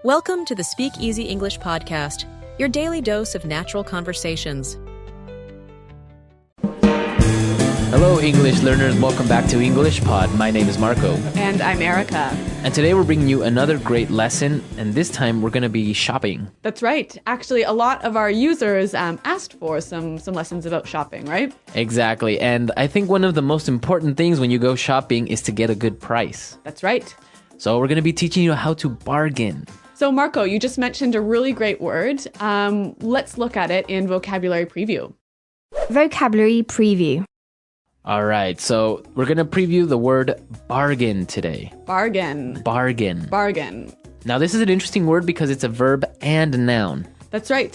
Welcome to the SpeakEasy English podcast, your daily dose of natural conversations. Hello, English learners. Welcome back to English Pod. My name is Marco. And I'm Erica. And today we're bringing you another great lesson. And this time we're going to be shopping. That's right. Actually, a lot of our users asked for some lessons about shopping, right? Exactly. And I think one of the most important things when you go shopping is to get a good price. That's right. So we're going to be teaching you how to bargain. So Marco, you just mentioned a really great word. Let's look at it in vocabulary preview. Vocabulary preview. All right. So we're going to preview the word bargain today. Bargain. Bargain. Bargain. Now, this is an interesting word because it's a verb and a noun. That's right.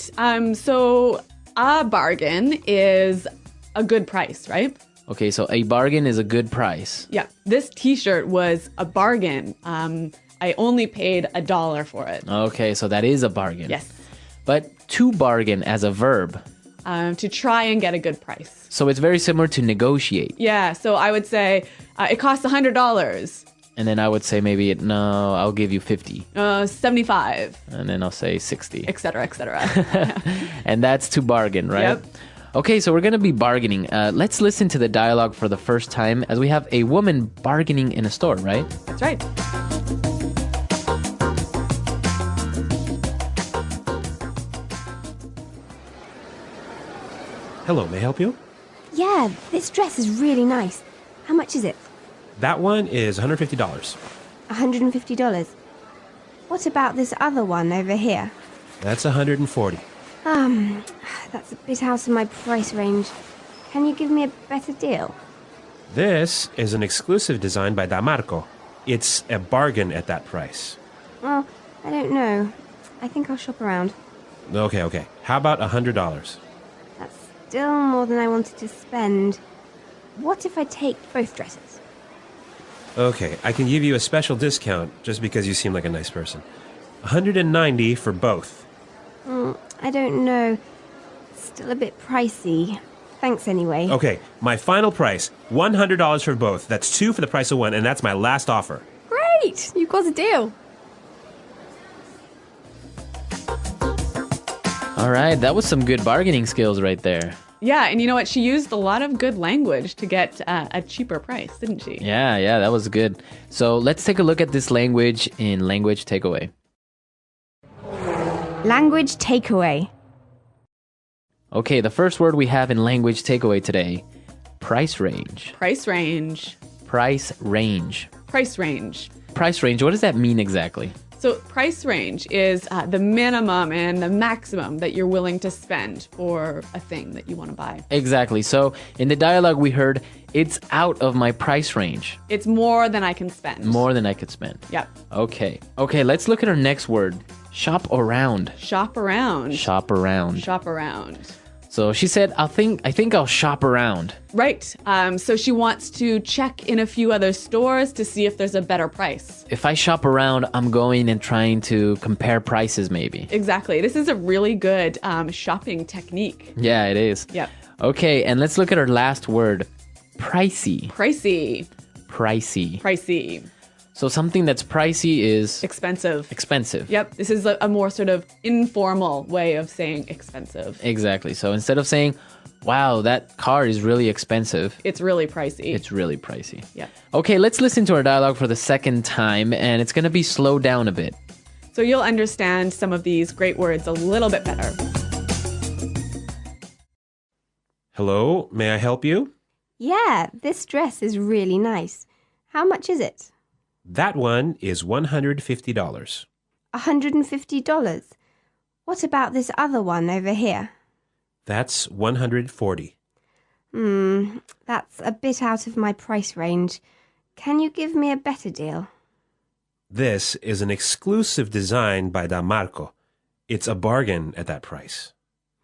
So a bargain is a good price, right? Okay, so a bargain is a good price. Yeah. This t-shirt was a bargain. I only paid $1 for it. Okay, so that is a bargain. Yes. But to bargain as a verb. To try and get a good price. So it's very similar to negotiate. Yeah, so I would say it costs $100. And then I would say maybe, no, I'll give you 50. 75. And then I'll say 60. Et cetera, et cetera. And that's to bargain, right? Yep. Okay, so we're going to be bargaining. Let's listen to the dialogue for the first time as we have a woman bargaining in a store, right? That's right. Hello, may I help you? Yeah, this dress is really nice. How much is it? That one is $150. $150. What about this other one over here? That's $140. That's a bit out of my price range. Can you give me a better deal? This is an exclusive design by Damarco. It's a bargain at that price. Well, I don't know. I think I'll shop around. Okay. How about $100? That's still more than I wanted to spend. What if I take both dresses? Okay, I can give you a special discount just because you seem like a nice person. $190 for both. I don't know. Still a bit pricey. Thanks anyway. Okay, my final price, $100 for both. That's two for the price of one, and that's my last offer. Great! You've got a deal. All right, that was some good bargaining skills right there. Yeah, and you know what? She used a lot of good language to get a cheaper price, didn't she? Yeah, that was good. So let's take a look at this language in Language Takeaway. Language takeaway. Okay, the first word we have in Language Takeaway today, price range. Price range. Price range. Price range. Price range, what does that mean exactly? So price range is the minimum and the maximum that you're willing to spend for a thing that you want to buy. Exactly. So in the dialogue we heard, it's out of my price range. It's more than I can spend. More than I could spend. Yep. Okay, let's look at our next word. Shop around. Shop around. Shop around. Shop around. So she said, I think I'll shop around. Right. So she wants to check in a few other stores to see if there's a better price. If I shop around, I'm going and trying to compare prices maybe. Exactly. This is a really good shopping technique. Yeah, it is. Yep. Okay, and let's look at our last word. Pricey. Pricey. Pricey. Pricey. So something that's pricey is... Expensive. Expensive. Yep. This is a more sort of informal way of saying expensive. Exactly. So instead of saying, wow, that car is really expensive. It's really pricey. It's really pricey. Yeah. Okay, let's listen to our dialogue for the second time, and it's going to be slowed down a bit. So you'll understand some of these great words a little bit better. Hello, may I help you? Yeah, this dress is really nice. How much is it? That one is $150. $150. What about this other one over here? That's $140. That's a bit out of my price range. Can you give me a better deal? This is an exclusive design by Damarco. It's a bargain at that price.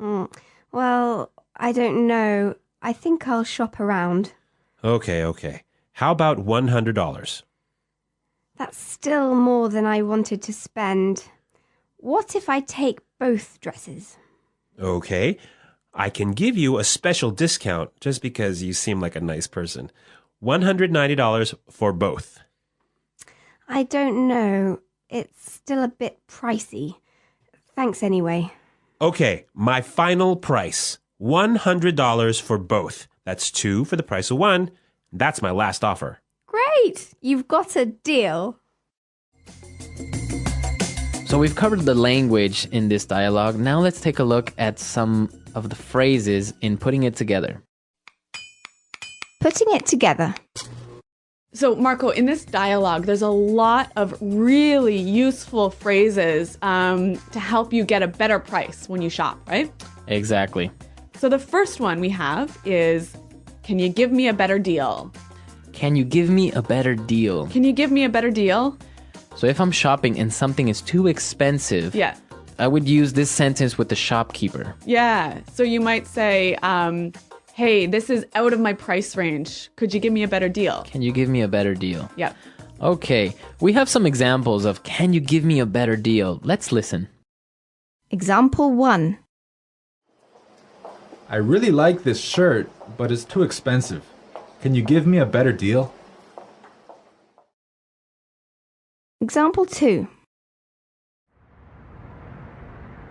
Well, I don't know. I think I'll shop around. Okay. How about $100? That's still more than I wanted to spend. What if I take both dresses? Okay. I can give you a special discount just because you seem like a nice person. $190 for both. I don't know. it's still a bit pricey. Thanks anyway. Okay, my final price. $100 for both. That's 2 for the price of 1. That's my last offer. Great! You've got a deal. So we've covered the language in this dialogue. Now let's take a look at some of the phrases in putting it together. Putting it together. So, Marco, in this dialogue, there's a lot of really useful phrases to help you get a better price when you shop, right? Exactly. So the first one we have is, can you give me a better deal? Can you give me a better deal? Can you give me a better deal? So if I'm shopping and something is too expensive, Yeah. I would use this sentence with the shopkeeper. Yeah. So you might say, hey, this is out of my price range. Could you give me a better deal? Can you give me a better deal? Yeah. Okay, we have some examples of can you give me a better deal? Let's listen. Example 1. I really like this shirt, but it's too expensive. Can you give me a better deal? Example 2.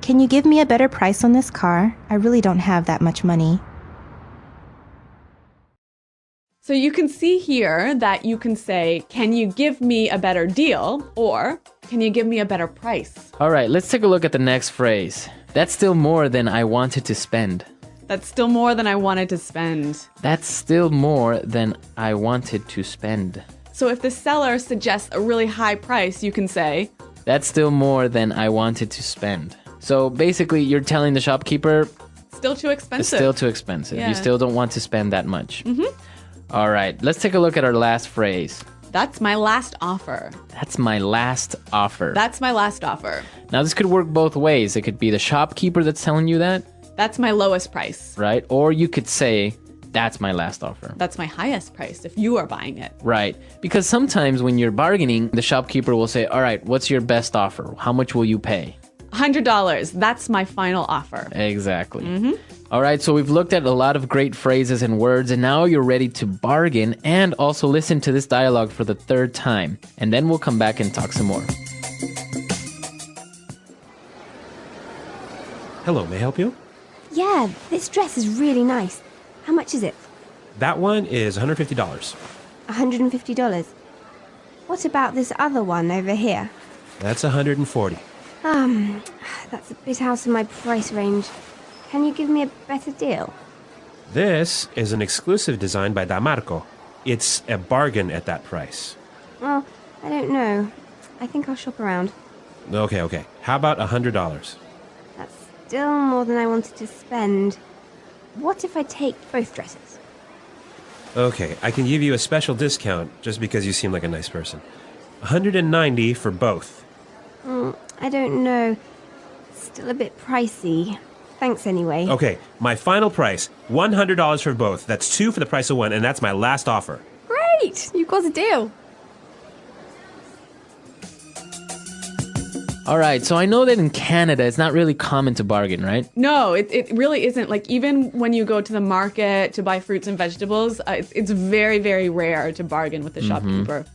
Can you give me a better price on this car? I really don't have that much money. So you can see here that you can say, can you give me a better deal? Or can you give me a better price? All right, let's take a look at the next phrase. That's still more than I wanted to spend. That's still more than I wanted to spend. That's still more than I wanted to spend. So if the seller suggests a really high price, you can say, That's still more than I wanted to spend. So basically, you're telling the shopkeeper still too expensive. it's still too expensive. Yeah. You still don't want to spend that much. All right, let's take a look at our last phrase. That's my last offer. That's my last offer. That's my last offer. Now, this could work both ways. It could be the shopkeeper that's telling you that, That's my lowest price. right? Or you could say, that's my last offer. That's my highest price if you are buying it. Right. Because sometimes when you're bargaining, the shopkeeper will say, all right, what's your best offer? How much will you pay? $100. That's my final offer. Exactly. All right, so we've looked at a lot of great phrases and words, and now you're ready to bargain and also listen to this dialogue for the third time. And then we'll come back and talk some more. Hello, may I help you? Yeah, this dress is really nice. How much is it? That one is $150. $150. What about this other one over here? That's $140. That's a bit out of my price range. Can you give me a better deal? This is an exclusive design by Damarco. It's a bargain at that price. Well, I don't know. I think I'll shop around. Okay. How about $100? That's still more than I wanted to spend. What if I take both dresses? Okay, I can give you a special discount just because you seem like a nice person. $190 for both. I don't know. Still a bit pricey. Thanks anyway. Okay, my final price, $100 for both. That's 2 for the price of 1, and that's my last offer. Great! You've got a deal. All right, so I know that in Canada, it's not really common to bargain, right? No, it really isn't. Like, even when you go to the market to buy fruits and vegetables, it's very, very rare to bargain with the shopkeeper.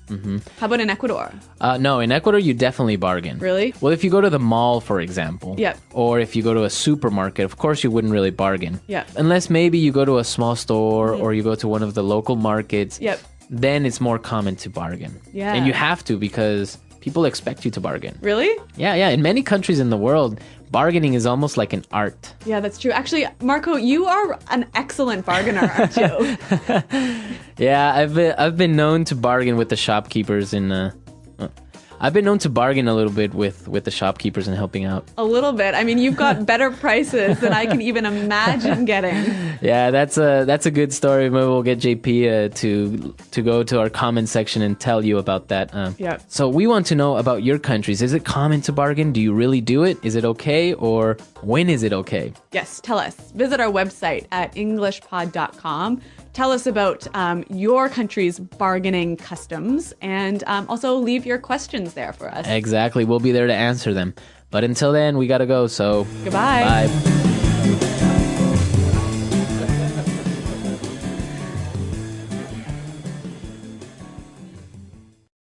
How about in Ecuador? No, in Ecuador, you definitely bargain. Really? Well, if you go to the mall, for example, Yep. or if you go to a supermarket, of course you wouldn't really bargain. Yep. Unless maybe you go to a small store or you go to one of the local markets. Yep. Then it's more common to bargain. Yeah. And you have to because people expect you to bargain. Really? Yeah. In many countries in the world, bargaining is almost like an art. Yeah, that's true. Actually, Marco, you are an excellent bargainer, aren't you? Yeah, I've been known to bargain with the shopkeepers I've been known to bargain a little bit with the shopkeepers and helping out. A little bit. I mean, you've got better prices than I can even imagine getting. Yeah, that's a good story. Maybe we'll get JP to go to our comment section and tell you about that. Yeah. So we want to know about your countries. Is it common to bargain? Do you really do it? Is it okay? Or when is it okay? Yes, tell us. Visit our website at englishpod.com. Tell us about your country's bargaining customs and also leave your questions there for us. Exactly. We'll be there to answer them. But until then, we got to go. So Goodbye. Bye.